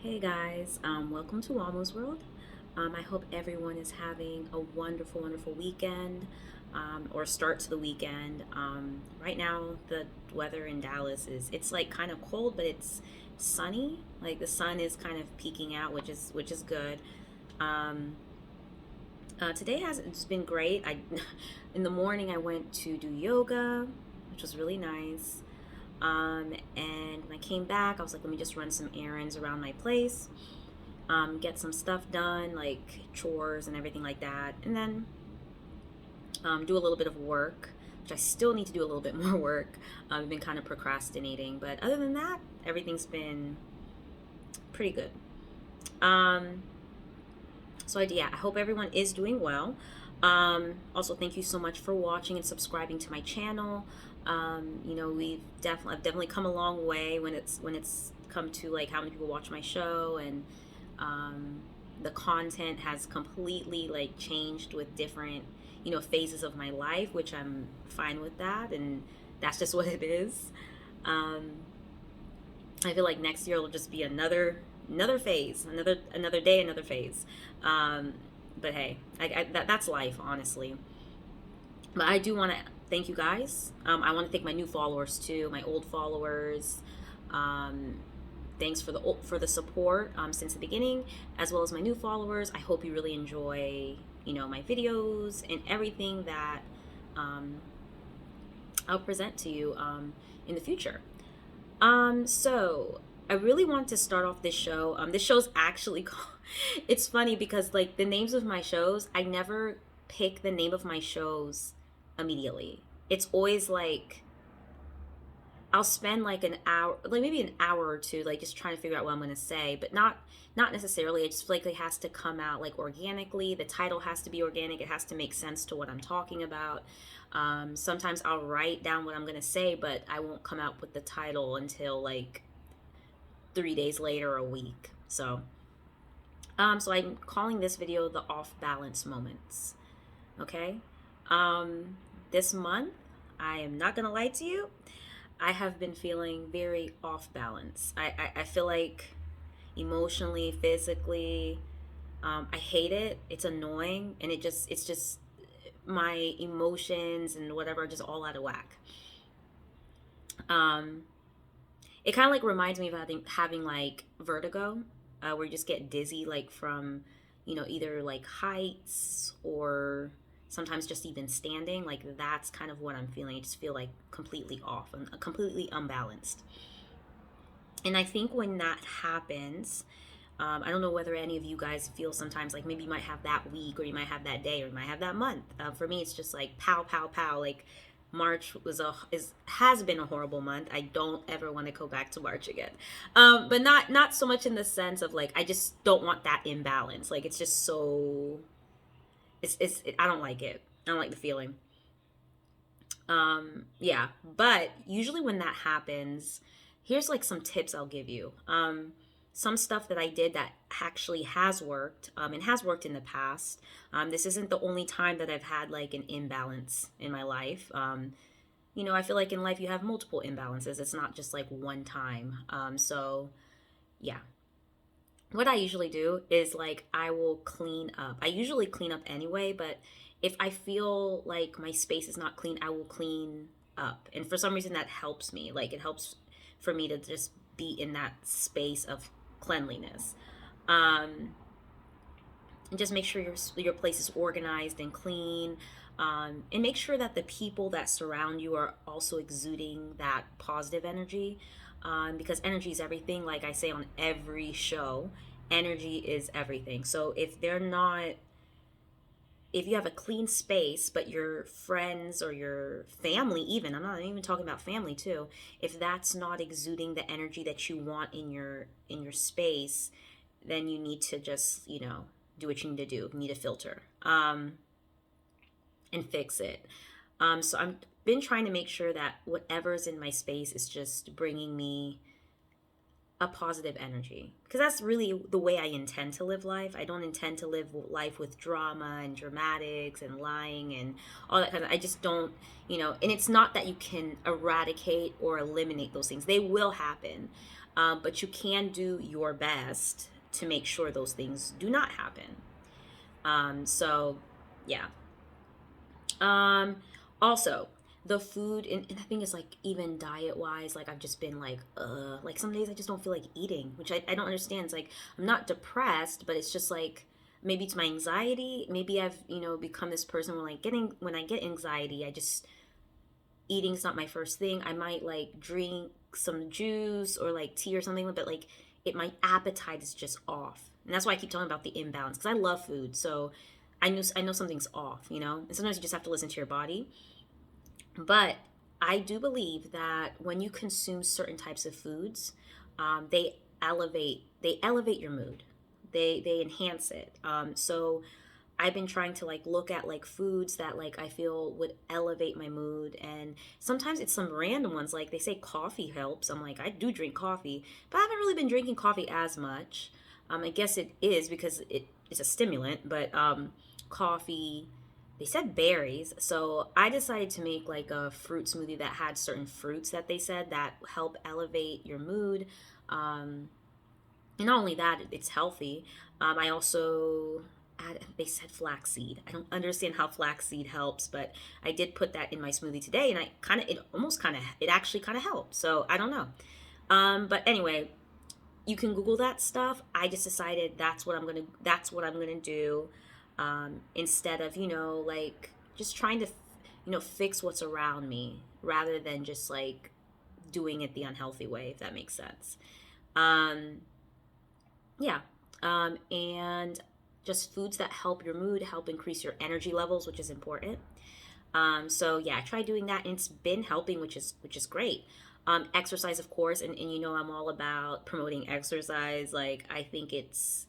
Hey guys, welcome to Wamu's World. I hope everyone is having a wonderful, wonderful weekend or start to the weekend. Right now, the weather in Dallas it's like kind of cold, but it's sunny. Like the sun is kind of peeking out, which is good. Um, Today has it's been great. I in the morning I went to do yoga, which was really nice. And when I came back, I was like, let me just run some errands around my place, get some stuff done, like chores and everything like that, and then do a little bit of work, which I still need to do a little bit more work. I've been kind of procrastinating, but other than that, everything's been pretty good. Um, yeah, I hope everyone is doing well. Also, thank you so much for watching and subscribing to my channel. I've definitely come a long way when it's come to like how many people watch my show, and um, the content has completely like changed with different phases of my life, which I'm fine with that, and that's just what it is. Um, I feel like next year will just be another phase, another day, another phase. Um, but hey, that's life, honestly. But I do want to thank you guys. I want to thank my new followers too, my old followers. Um, Thanks for the support since the beginning, as well as my new followers. I hope you really enjoy my videos and everything that um, I'll present to you in the future. So I really want to start off this show. This show's actually called, it's funny because like the names of my shows, I never pick the name of my shows immediately. It's always like I'll spend like an hour, like maybe an hour or two, like just trying to figure out what I'm gonna say, but not necessarily. It just like it has to come out like organically. The title has to be organic. It has to make sense to what I'm talking about. Sometimes I'll write down what I'm gonna say, but I won't come out with the title until like 3 days later or a week. So I'm calling this video the off balance moments. Okay. This month, I am not gonna lie to you. I have been feeling very off balance. I feel like emotionally, physically, I hate it. It's annoying, and it's just my emotions and whatever are just all out of whack. Um, it kind of like reminds me of having like vertigo, where you just get dizzy like from, either like heights or sometimes just even standing. Like that's kind of what I'm feeling. I just feel like completely off and completely unbalanced. And I think when that happens, I don't know whether any of you guys feel sometimes like maybe you might have that week or you might have that day or you might have that month. For me, it's just like pow, pow, pow. Like March has been a horrible month. I don't ever want to go back to March again. But not so much in the sense of like I just don't want that imbalance. Like it's just so I don't like it. I don't like the feeling. Yeah, but usually when that happens, here's like some tips I'll give you. Some stuff that I did that actually has worked, and has worked in the past. This isn't the only time that I've had like an imbalance in my life. I feel like in life you have multiple imbalances. It's not just like one time. Yeah, what I usually do is like I will clean up. I usually clean up anyway, but if I feel like my space is not clean, I will clean up. And for some reason that helps me. Like it helps for me to just be in that space of cleanliness. Um and just make sure your place is organized and clean. And make sure that the people that surround you are also exuding that positive energy, because energy is everything. Like I say on every show, energy is everything. So if you have a clean space but your friends or your family, even, I'm not even talking about family too, if that's not exuding the energy that you want in your space, then you need to just do what you need to do. You need to filter, and fix it. So I've been trying to make sure that whatever's in my space is just bringing me a positive energy, because that's really the way I intend to live life. I don't intend to live life with drama and dramatics and lying and all that kind of. I just don't, and it's not that you can eradicate or eliminate those things. They will happen. but you can do your best to make sure those things do not happen. So, yeah. Um, Also, the food, and the thing is, like, even diet wise, like, I've just been like, some days I just don't feel like eating, which I don't understand. It's like, I'm not depressed, but it's just like, maybe it's my anxiety. Maybe I've, become this person when I get anxiety, I just, eating's not my first thing. I might like drink some juice or like tea or something, but like, my appetite is just off. And that's why I keep talking about the imbalance, because I love food. So I know something's off, And sometimes you just have to listen to your body. But I do believe that when you consume certain types of foods, they elevate your mood. They enhance it. So I've been trying to like look at like foods that like I feel would elevate my mood, and sometimes it's some random ones, like they say coffee helps. I'm like, I do drink coffee, but I haven't really been drinking coffee as much. I guess it is because it's a stimulant, but coffee, they said berries. So I decided to make like a fruit smoothie that had certain fruits that they said that help elevate your mood. Um, and not only that, it's healthy. I also they said flaxseed. I don't understand how flaxseed helps, but I did put that in my smoothie today, and it actually kind of helped. So I don't know. But anyway, you can Google that stuff. I just decided that's what I'm gonna do, instead of like just trying to fix what's around me rather than just like doing it the unhealthy way, if that makes sense. Um, yeah. And just foods that help your mood, help increase your energy levels, which is important. So yeah, I tried doing that, and it's been helping, which is great. Exercise, of course, and I'm all about promoting exercise. Like, I think it's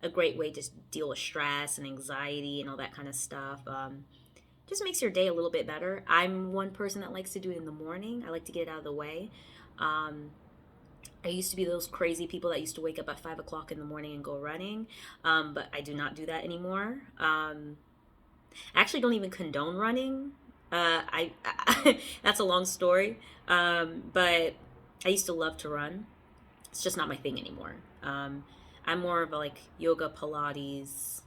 a great way to deal with stress and anxiety and all that kind of stuff. Just makes your day a little bit better. I'm one person that likes to do it in the morning. I like to get it out of the way. Um, I used to be those crazy people that used to wake up at 5 o'clock in the morning and go running, but I do not do that anymore. I actually don't even condone running. That's a long story, but I used to love to run. It's just not my thing anymore. I'm more of a like yoga, Pilates,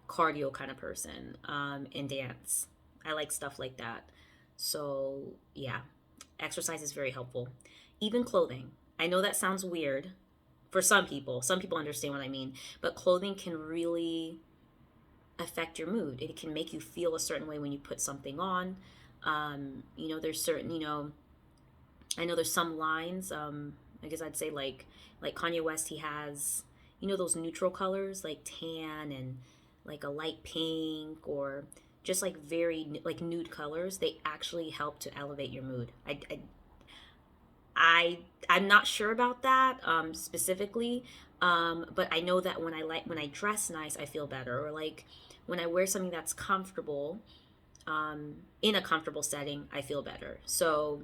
cardio kind of person, and dance. I like stuff like that. So yeah, exercise is very helpful. Even clothing. I know that sounds weird for some people. Some people understand what I mean, but clothing can really affect your mood. It can make you feel a certain way when you put something on. There's certain, I know there's some lines. I guess I'd say like Kanye West, he has, those neutral colors like tan and like a light pink, or just like very like nude colors. They actually help to elevate your mood. I I'm not sure about that, specifically, but I know that when I dress nice, I feel better. Or like when I wear something that's comfortable, in a comfortable setting, I feel better. So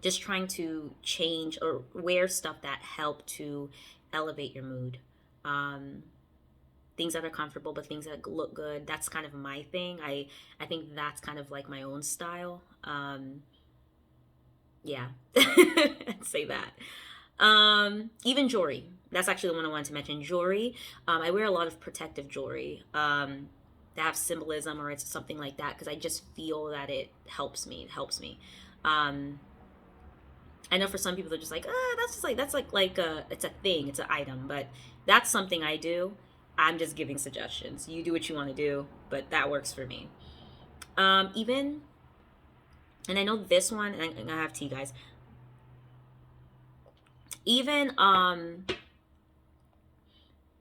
just trying to change or wear stuff that help to elevate your mood. Um, Things that are comfortable, but things that look good. That's kind of my thing. I think that's kind of like my own style. Yeah, I'd say that. Even jewelry. That's actually the one I wanted to mention. Jewelry. I wear a lot of protective jewelry, that have symbolism or it's something like that, because I just feel that it helps me. It helps me. Um, I know for some people they're just like, that's like it's a thing, it's an item, but that's something I do. I'm just giving suggestions. You do what you want to do, but that works for me. Even, and I know this one, and I have tea, guys. Even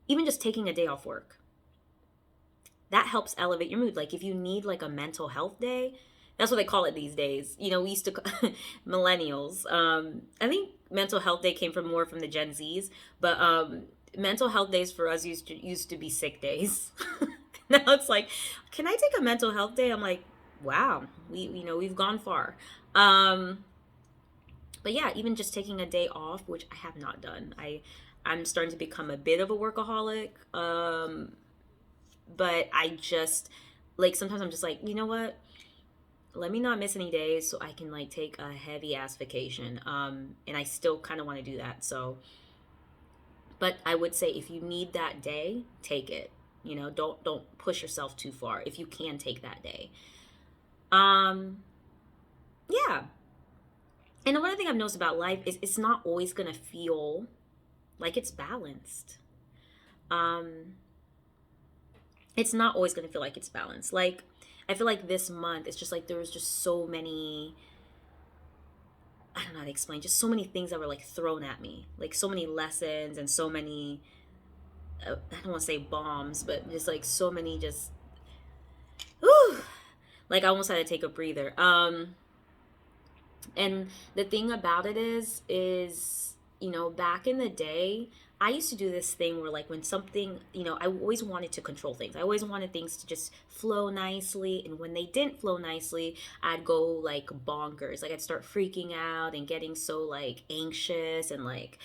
even just taking a day off work, that helps elevate your mood. Like if you need like a mental health day, that's what they call it these days. We used to millennials. I think mental health day came from more from the Gen Zs, but mental health days for us used to be sick days. Now it's like, can I take a mental health day? I'm like, wow, we've gone far. Um, but yeah, even just taking a day off, which I have not done. I'm starting to become a bit of a workaholic. But I just, like, sometimes I'm just like, you know what? let me not miss any days so I can like take a heavy ass vacation. And I still kind of want to do that. So, but I would say if you need that day, take it. You know, don't push yourself too far if you can take that day. Um, yeah. And another thing I've noticed about life is it's not always gonna feel like it's balanced. Um, it's not always gonna feel like it's balanced. Like I feel like this month it's just like there was just so many, I don't know how to explain, just so many things that were like thrown at me. Like so many lessons and so many I don't want to say bombs, but just like so many just whew, like I almost had to take a breather. And the thing about it is, you know, back in the day, I used to do this thing where, like, when something, you know, I always wanted to control things. I always wanted things to just flow nicely. And when they didn't flow nicely, I'd go, like, bonkers. Like, I'd start freaking out and getting so, like, anxious and, like,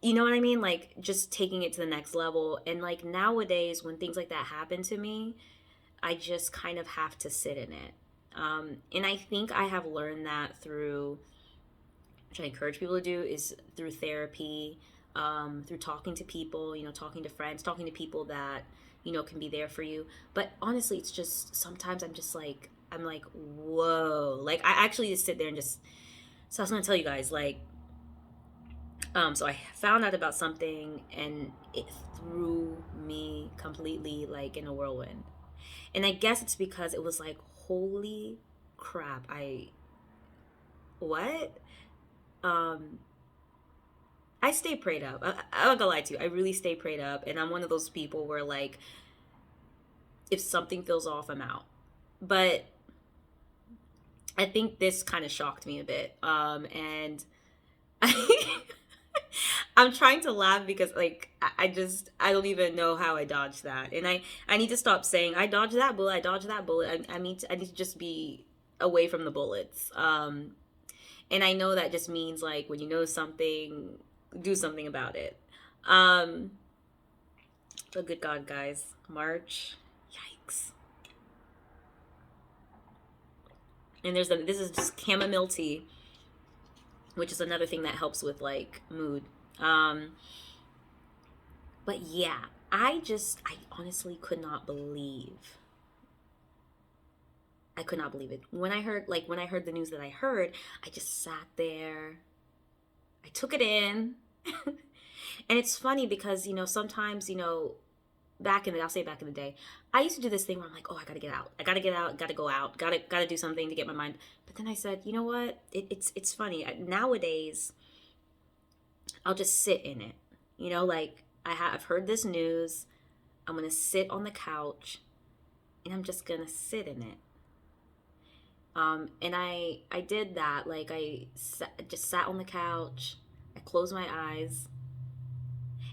you know what I mean? Like, just taking it to the next level. And, like, nowadays, when things like that happen to me, I just kind of have to sit in it. And I think I have learned that through, which I encourage people to do, is through therapy, through talking to people, you know, talking to friends, talking to people that, you know, can be there for you. But honestly, it's just sometimes I'm like, whoa. Like, I actually just sit there and just, so I was going to tell you guys, like, so I found out about something and it threw me completely like in a whirlwind. And I guess it's because it was like, holy crap, what? Um, I stay prayed up. I'm not gonna lie to you. I really stay prayed up. And I'm one of those people where, like, if something feels off, I'm out. But I think this kind of shocked me a bit. And I, I'm trying to laugh because, like, I don't even know how I dodged that. And I need to stop saying, I dodged that bullet, I dodged that bullet. I need to just be away from the bullets. And I know that just means like when you know something, do something about it. Um, but good God, guys, March, yikes! And this is just chamomile tea, which is another thing that helps with like mood. Um, but yeah, I honestly could not believe. I could not believe it when I heard the news that I heard. I just sat there. I took it in. And it's funny because, you know, sometimes, you know, I'll say back in the day, I used to do this thing where I'm like, oh, I gotta get out. I gotta get out, gotta go out, gotta do something to get my mind. But then I said, you know what? It's funny. Nowadays, I'll just sit in it. You know, like I've heard this news. I'm gonna sit on the couch and I'm just gonna sit in it. And I did that. Like just sat on the couch. I closed my eyes.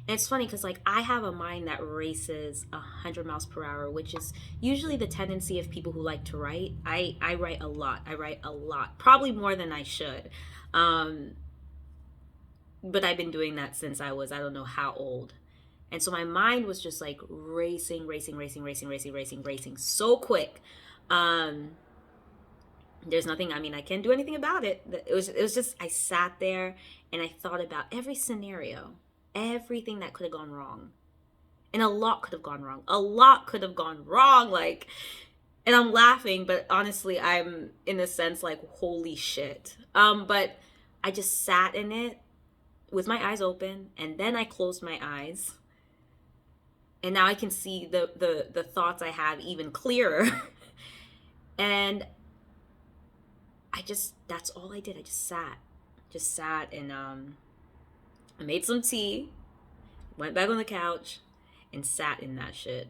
And it's funny because like I have a mind that races 100 miles per hour, which is usually the tendency of people who like to write. I write a lot. I write a lot, probably more than I should. Um, but I've been doing that since I don't know how old. And so my mind was just like racing, racing, racing, racing, racing, racing, racing so quick. Um, there's nothing, I mean, I can't do anything about it. It was just, I sat there and I thought about every scenario, everything that could have gone wrong. And a lot could have gone wrong. A lot could have gone wrong. Like, and I'm laughing, but honestly, I'm in a sense like, holy shit. But I just sat in it with my eyes open and then I closed my eyes. And now I can see the thoughts I have even clearer. And that's all I did. I just sat and I made some tea, went back on the couch, and sat in that shit.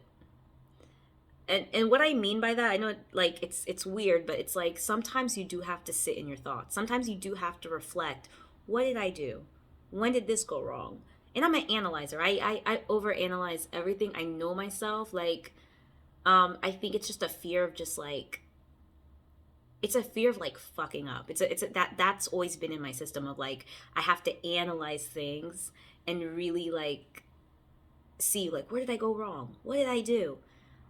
And what I mean by that, I know like it's weird, but it's like sometimes you do have to sit in your thoughts. Sometimes you do have to reflect. What did I do? When did this go wrong? And I'm an analyzer. I overanalyze everything. I know myself. Like, I think it's just a fear of just like it's a fear of like fucking up. That's always been in my system of like I have to analyze things and really like see like where did I go wrong? What did I do?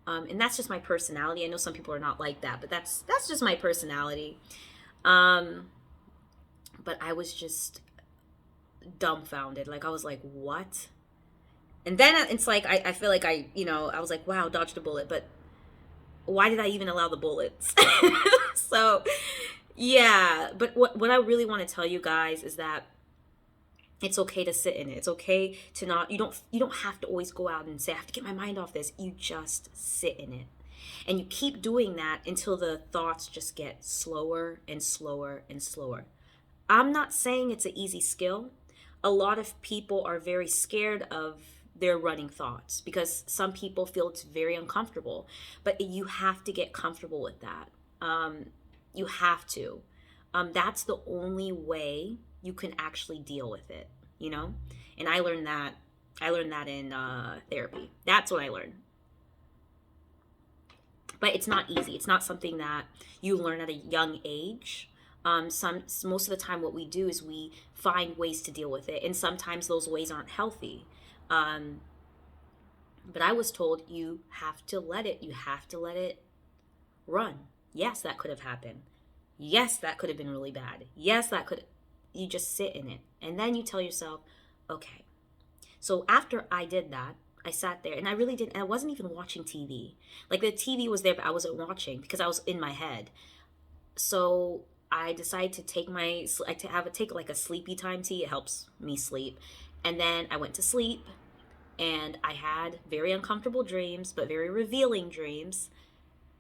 And that's just my personality. I know some people are not like that, but that's just my personality. Um, but I was just dumbfounded. Like, I was like, what? And then it's like I feel like I was like, wow, dodged a bullet, but why did I even allow the bullets? So yeah, but what I really want to tell you guys is that it's okay to sit in it. It's okay to not, you don't have to always go out and say I have to get my mind off this. You just sit in it. And you keep doing that until the thoughts just get slower and slower and slower. I'm not saying it's an easy skill. A lot of people are very scared of their running thoughts because some people feel it's very uncomfortable. But you have to get comfortable with that. You have to. That's the only way you can actually deal with it, you know? And I learned that. I learned that in therapy. That's what I learned. But it's not easy. It's not something that you learn at a young age. Most of the time, what we do is we find ways to deal with it, and sometimes those ways aren't healthy. Um, but I was told you have to let it. You have to let it run. Yes, that could have happened. Yes, that could have been really bad. Yes, that could. You just sit in it, and then you tell yourself, okay. So after I did that, I sat there and I really didn't. I wasn't even watching TV. Like the TV was there, but I wasn't watching because I was in my head. So I decided to take like a sleepy time tea. It helps me sleep. And then I went to sleep and I had very uncomfortable dreams, but very revealing dreams.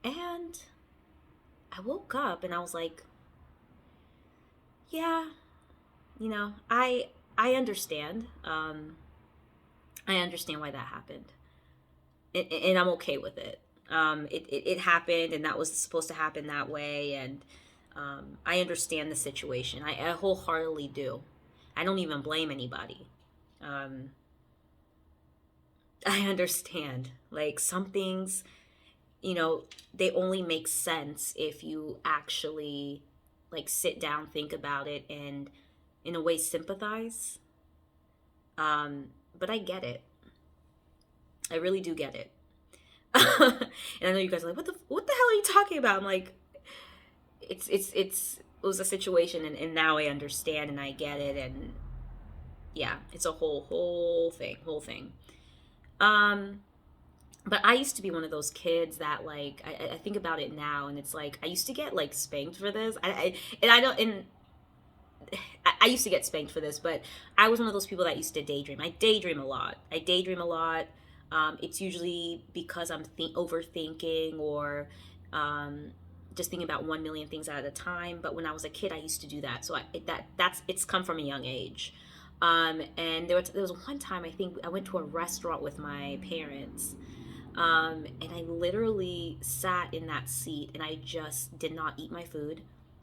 And I woke up and I was like, yeah, I understand. I understand why that happened, and I'm okay with it. It happened, and that was supposed to happen that way, and I understand the situation. I wholeheartedly do. I don't even blame anybody. Um, I understand. Like some things, they only make sense if you actually like sit down, think about it, and in a way sympathize. But I get it. I really do get it. And I know you guys are like, what the hell are you talking about? I'm like, it was a situation, and now I understand and I get it, and yeah, it's a whole thing. Um, but I used to be one of those kids that like I think about it now, and it's like I used to get like spanked for this. And I don't and I used to get spanked for this, but I was one of those people that used to daydream. I daydream a lot. It's usually because I'm overthinking or just thinking about 1 million things at a time. But when I was a kid, I used to do that. So it's come from a young age. And there was one time I think I went to a restaurant with my parents, and I literally sat in that seat and I just did not eat my food.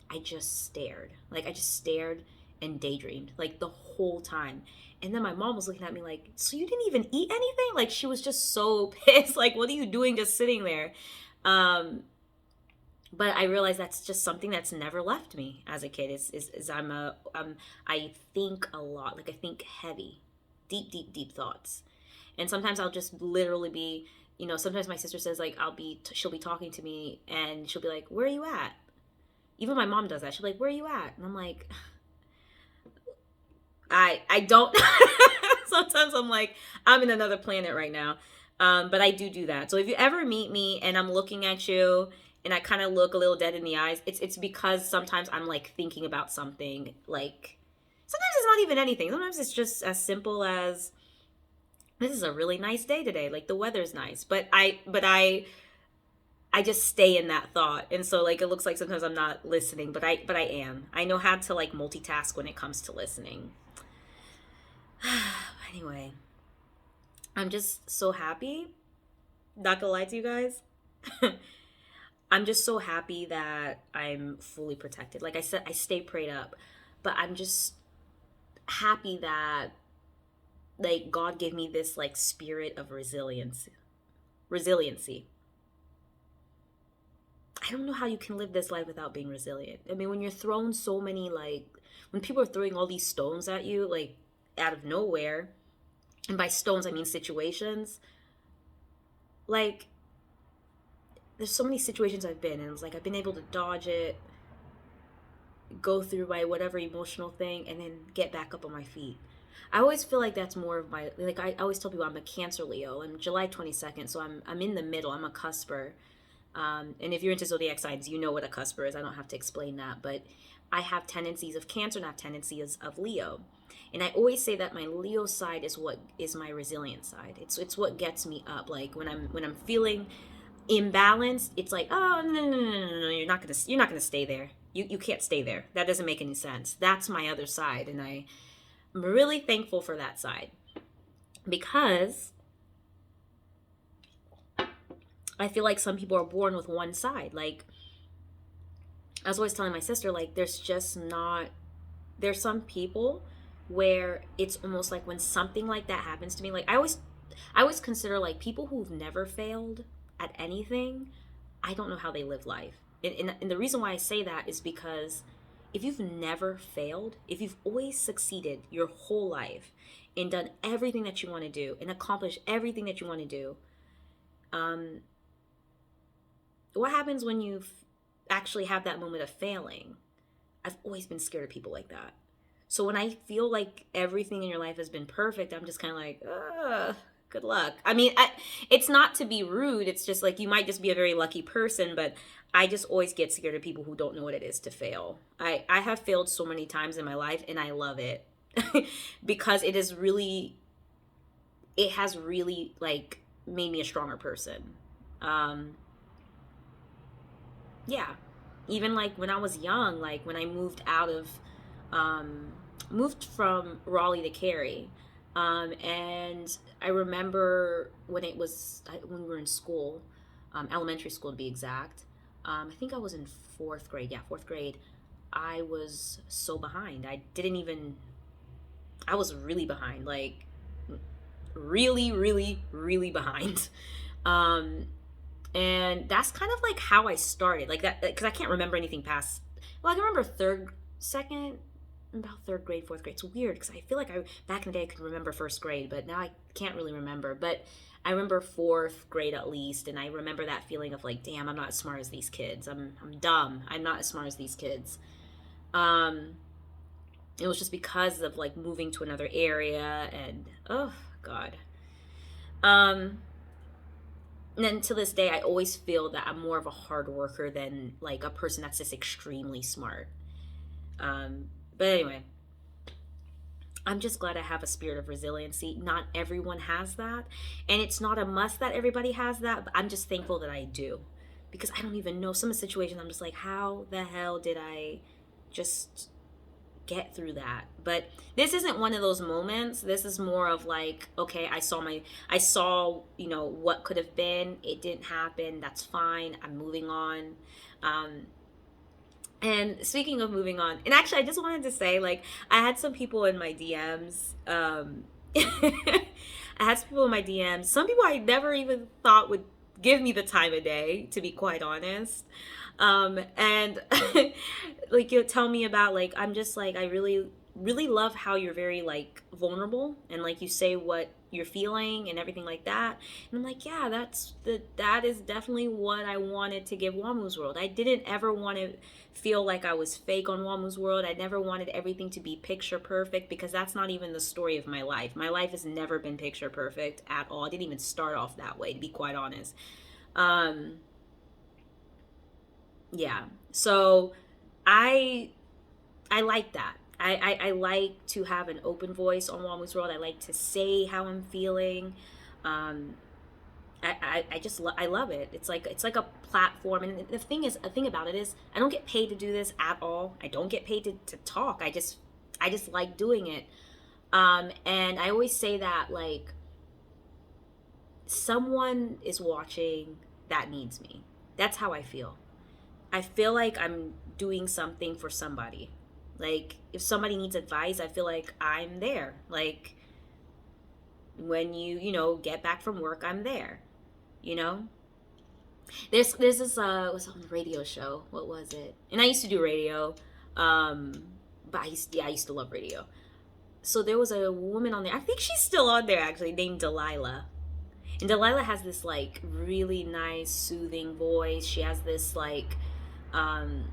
I just stared. Like I just stared and daydreamed like the whole time. And then my mom was looking at me like, "So you didn't even eat anything?" Like she was just so pissed. Like, "What are you doing just sitting there?" Um, but I realized that's just something that's never left me as a kid. Is I think a lot. Like I think heavy, deep, deep, deep thoughts. And sometimes I'll just literally be, sometimes my sister says like she'll be talking to me and she'll be like, "Where are you at?" Even my mom does that. She'll be like, "Where are you at?" And I'm like, I don't. Sometimes I'm like, I'm in another planet right now. But I do that. So if you ever meet me and I'm looking at you and I kind of look a little dead in the eyes, it's because sometimes I'm like thinking about something. Like sometimes it's not even anything. Sometimes it's just as simple as this is a really nice day today. Like the weather's nice, but I just stay in that thought. And so like it looks like sometimes I'm not listening, but I am. I know how to like multitask when it comes to listening. Anyway, I'm just so happy. Not gonna lie to you guys. I'm just so happy that I'm fully protected. Like I said, I stay prayed up, but I'm just happy that like God gave me this like spirit of resilience. Resiliency. I don't know how you can live this life without being resilient. I mean, when you're thrown so many like when people are throwing all these stones at you like out of nowhere, and by stones I mean situations, like there's so many situations I've been in. It's like I've been able to dodge it, go through my whatever emotional thing, and then get back up on my feet. I always feel like that's more of my, like I always tell people I'm a Cancer Leo. I'm July 22nd, so I'm in the middle. I'm a cusper. And if you're into zodiac signs, you know what a cusper is. I don't have to explain that, but I have tendencies of Cancer and I have tendencies of Leo. And I always say that my Leo side is what is my resilient side. It's what gets me up. Like when I'm feeling imbalanced, it's like, oh no, you're not gonna stay there. You can't stay there. That doesn't make any sense. That's my other side, and I'm really thankful for that side because I feel like some people are born with one side. Like I was always telling my sister, like there's some people where it's almost like when something like that happens to me, like I always consider like people who've never failed at anything, I don't know how they live life. And the reason why I say that is because if you've never failed, if you've always succeeded your whole life and done everything that you want to do and accomplished everything that you want to do, um, what happens when you actually have that moment of failing? I've always been scared of people like that. So when I feel like everything in your life has been perfect, I'm just kind of like, good luck. I mean, it's not to be rude. It's just like you might just be a very lucky person, but I just always get scared of people who don't know what it is to fail. I have failed so many times in my life, and I love it because it has really like made me a stronger person. Um, yeah, even like when I was young, like when I um, moved from Raleigh to Cary, and I remember when we were in school, elementary school to be exact. I think I was in fourth grade. Yeah, fourth grade. I was so behind. I was really behind, like really, really, really behind. Um, and that's kind of like how I started, like that, because I can't remember anything past. Well, I can remember second, about third grade, fourth grade. It's weird because I feel like I back in the day I could remember first grade, but now I can't really remember. But I remember fourth grade at least, and I remember that feeling of like, damn, I'm not as smart as these kids. I'm dumb. I'm not as smart as these kids. Um, it was just because of like moving to another area, and oh god. Um, and then to this day, I always feel that I'm more of a hard worker than like a person that's just extremely smart. But anyway, I'm just glad I have a spirit of resiliency. Not everyone has that, and it's not a must that everybody has that, but I'm just thankful that I do. Because I don't even know some of the situations I'm just like, how the hell did I just get through that? But this isn't one of those moments. This is more of like, okay, I saw, what could have been. It didn't happen. That's fine. I'm moving on. Um, and speaking of moving on, and actually, I just wanted to say, like, I had some people in my DMs. I had some people in my DMs. Some people I never even thought would give me the time of day, to be quite honest. And like you'll tell me about like I'm just like I really really love how you're very like vulnerable and like you say what you're feeling and everything like that. And I'm like, yeah, that is definitely what I wanted to give Wamu's World. I didn't ever want to feel like I was fake on Wamu's World. I never wanted everything to be picture perfect because that's not even the story of my life. My life has never been picture perfect at all. I didn't even start off that way, to be quite honest. Um, yeah. So I I like that. I like to have an open voice on Wamu's World. I like to say how I'm feeling. Um, I just I love it. It's like a platform, and the thing about it is I don't get paid to do this at all. I don't get paid to talk. I just like doing it. And I always say that like someone is watching that needs me. That's how I feel. I feel like I'm doing something for somebody. Like if somebody needs advice, I feel like I'm there. Like when get back from work, I'm there. You know? There's this it was on the radio show. What was it? And I used to do radio. Um but I used to love radio. So there was a woman on there. I think she's still on there actually named Delilah. And Delilah has this like really nice, soothing voice. She has this like, um,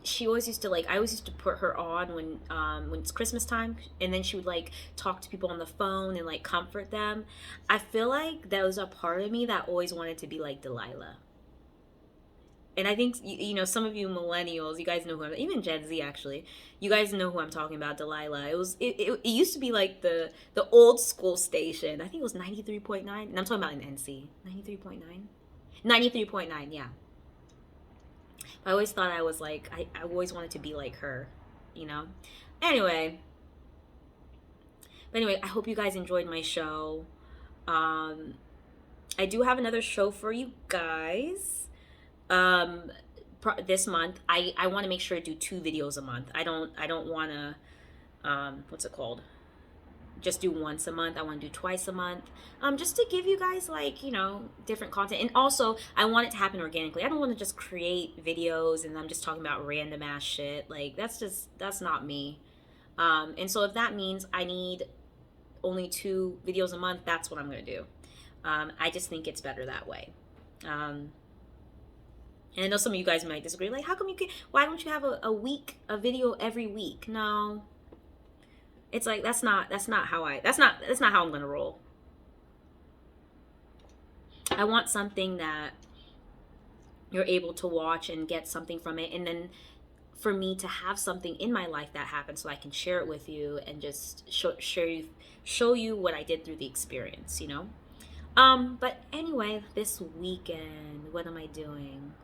she always used to like, I always used to put her on when it's Christmas time, and then she would like talk to people on the phone and like comfort them. I feel like that was a part of me that always wanted to be like Delilah. And I think you know, some of you millennials, you guys know who I'm, even Gen Z actually, you guys know who I'm talking about. Delilah. It used to be like the old school station. I think it was 93.9, and I'm talking about an NC 93.9, 93.9. Yeah, I always thought I was like I always wanted to be like her, you know. Anyway, but anyway, I hope you guys enjoyed my show. Um, I do have another show for you guys. Um, this month, I want to make sure to do 2 videos a month. I don't want to what's it called? Just do once a month. I want to do twice a month. Just to give you guys like, you know, different content. And also I want it to happen organically. I don't want to just create videos and I'm just talking about random ass shit. Like that's not me. And so if that means I need only 2 videos a month, that's what I'm gonna do. I just think it's better that way. Um, and I know some of you guys might disagree. Like, how come you can? Why don't you have a video every week? No, it's like that's not how I'm gonna roll. I want something that you're able to watch and get something from it, and then for me to have something in my life that happened, so I can share it with you and just show you what I did through the experience. You know. But anyway, this weekend, what am I doing?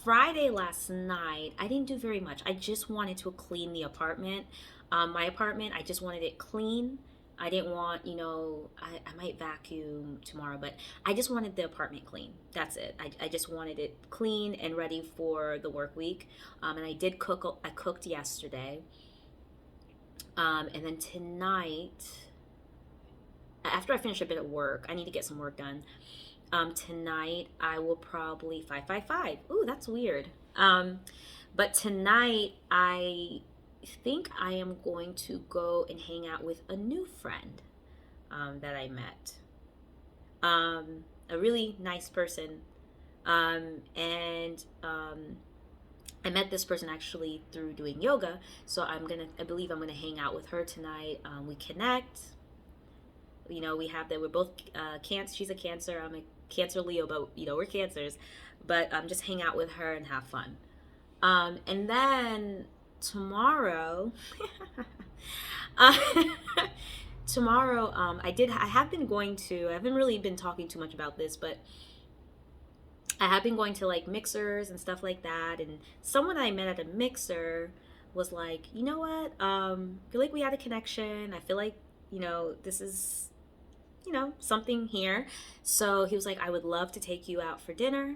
Friday last night, I didn't do very much. I just wanted to clean the apartment. My apartment, I just wanted it clean. I didn't want, you know, I might vacuum tomorrow, but I just wanted the apartment clean. That's it. I just wanted it clean and ready for the work week. And I did cook. I cooked yesterday. And then tonight, after I finish a bit of work, I need to get some work done. Tonight I will probably 555. Ooh, that's weird. But tonight I think I am going to go and hang out with a new friend that I met. A really nice person. And I met this person actually through doing yoga. So I believe I'm gonna hang out with her tonight. We connect. You know, we have that. We're both Cancer. She's a Cancer. I'm a Cancer Leo, but you know, we're Cancers. But just hang out with her and have fun. And then tomorrow, uh, tomorrow, I have been going to. I haven't really been talking too much about this, but I have been going to like mixers and stuff like that. And someone I met at a mixer was like, you know what? I feel like we had a connection. I feel like, you know, this is, you know, something here. So he was like, I would love to take you out for dinner.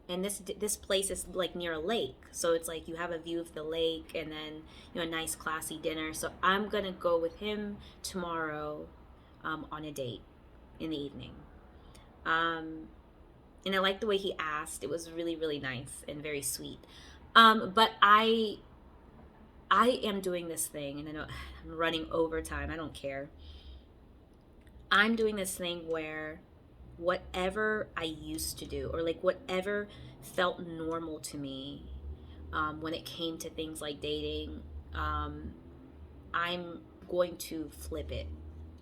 And this place is like near a lake, so it's like you have a view of the lake, and then you know, a nice classy dinner. So I'm gonna go with him tomorrow, on a date in the evening. And I liked the way he asked. It was really really nice and very sweet. But I am doing this thing, and I know I'm running overtime. I don't care. I'm doing this thing where whatever I used to do, or like whatever felt normal to me, when it came to things like dating, I'm going to flip it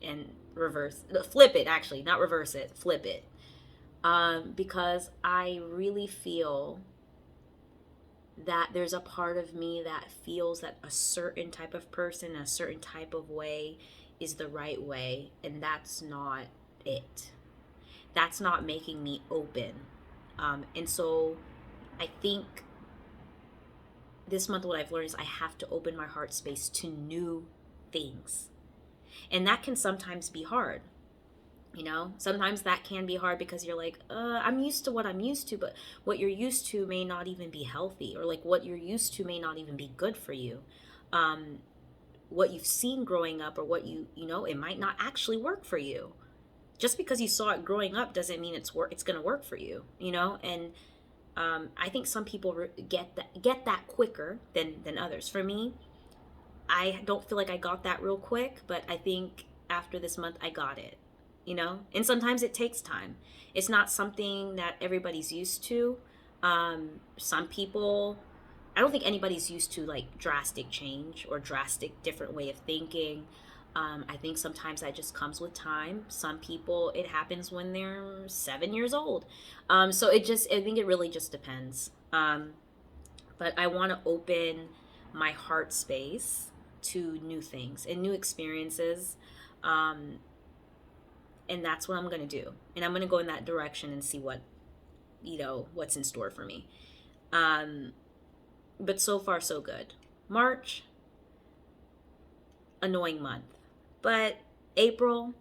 and flip it, actually, not reverse it, flip it. Because I really feel that there's a part of me that feels that a certain type of person, a certain type of way is the right way, and that's not it. That's not making me open. And so I think this month what I've learned is I have to open my heart space to new things. And that can sometimes be hard. You know, sometimes that can be hard because you're like, I'm used to what I'm used to, but what you're used to may not even be healthy, or like what you're used to may not even be good for you. What you've seen growing up, or what you know, it might not actually work for you. Just because you saw it growing up doesn't mean it's going to work for you, you know? And I think some people get that quicker than others. For me, I don't feel like I got that real quick, but I think after this month I got it. and sometimes it takes time. It's not something that everybody's used to. Some people, I don't think anybody's used to like drastic change or drastic different way of thinking. I think sometimes that just comes with time. Some people, it happens when they're 7 years old. So I think it really just depends. But I want to open my heart space to new things and new experiences. Um, and that's what I'm going to do. And I'm going to go in that direction and see what's in store for me. But so far, so good. March, annoying month. But April,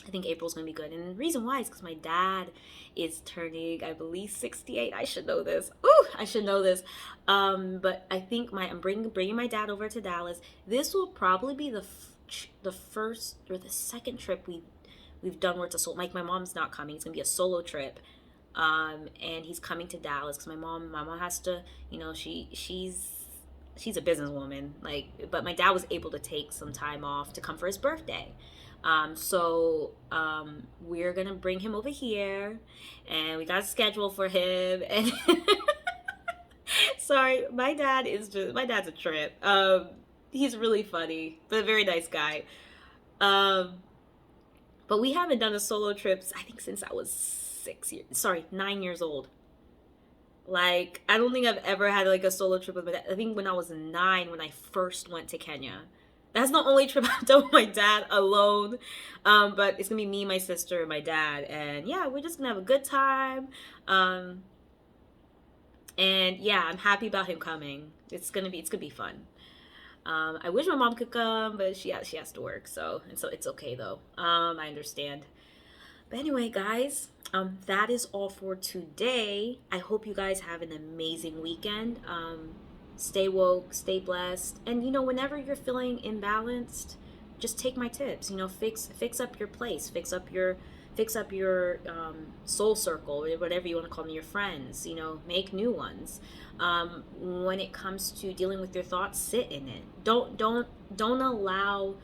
I think April's gonna be good, and the reason why is because my dad is turning, I believe, 68. I should know this. Ooh, I should know this. But I think I'm bringing my dad over to Dallas. This will probably be the first or the second trip we've done where it's a solo. Like my mom's not coming. It's gonna be a solo trip. And he's coming to Dallas because my mom has to, she's a businesswoman, but my dad was able to take some time off to come for his birthday. So we're gonna bring him over here, and we got a schedule for him. And sorry, my dad's a trip. He's really funny, but a very nice guy. Um, but we haven't done a solo trip, I think, since I was 9 years old. Like, I don't think I've ever had like a solo trip with my dad. I think when I was 9, when I first went to Kenya. That's the only trip I've done with my dad alone. But it's gonna be me, my sister, and my dad, and yeah, we're just gonna have a good time. And yeah, I'm happy about him coming. It's gonna be fun. I wish my mom could come, but she has to work, so it's okay though. I understand. But anyway, guys, that is all for today. I hope you guys have an amazing weekend. Stay woke, stay blessed, and whenever you're feeling imbalanced, just take my tips. Fix up your place, fix up your soul circle, or whatever you want to call them, your friends. Make new ones. When it comes to dealing with your thoughts, sit in it. Don't allow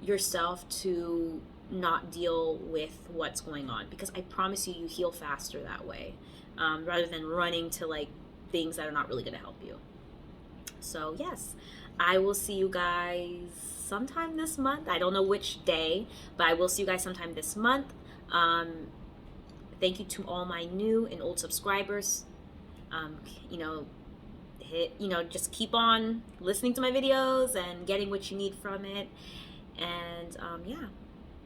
yourself to not deal with what's going on, because I promise you heal faster that way, rather than running to like things that are not really going to help you. So yes, I will see you guys sometime this month. I don't know which day, but I will see you guys sometime this month. Thank you to all my new and old subscribers. Just keep on listening to my videos and getting what you need from it. And yeah,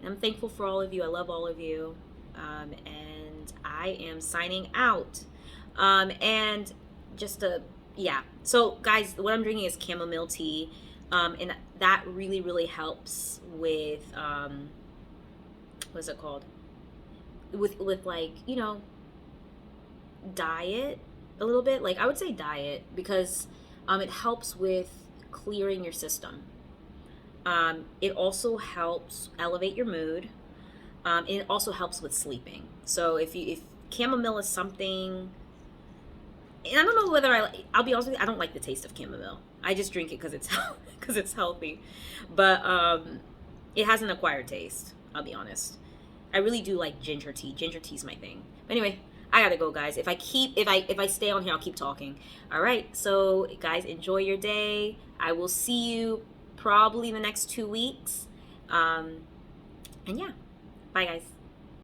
I'm thankful for all of you. I love all of you. And I am signing out. And just yeah. So guys, what I'm drinking is chamomile tea. And that really, really helps with, what's it called? With like, diet a little bit. Like I would say diet, because it helps with clearing your system. It also helps elevate your mood. And it also helps with sleeping. So if chamomile is something, and I don't know whether I'll be honest with you, I don't like the taste of chamomile. I just drink it because it's healthy. But it has an acquired taste, I'll be honest. I really do like ginger tea. Ginger tea's my thing. But anyway, I gotta go, guys. If I stay on here, I'll keep talking. All right. So guys, enjoy your day. I will see you probably in the next 2 weeks. And yeah, bye guys.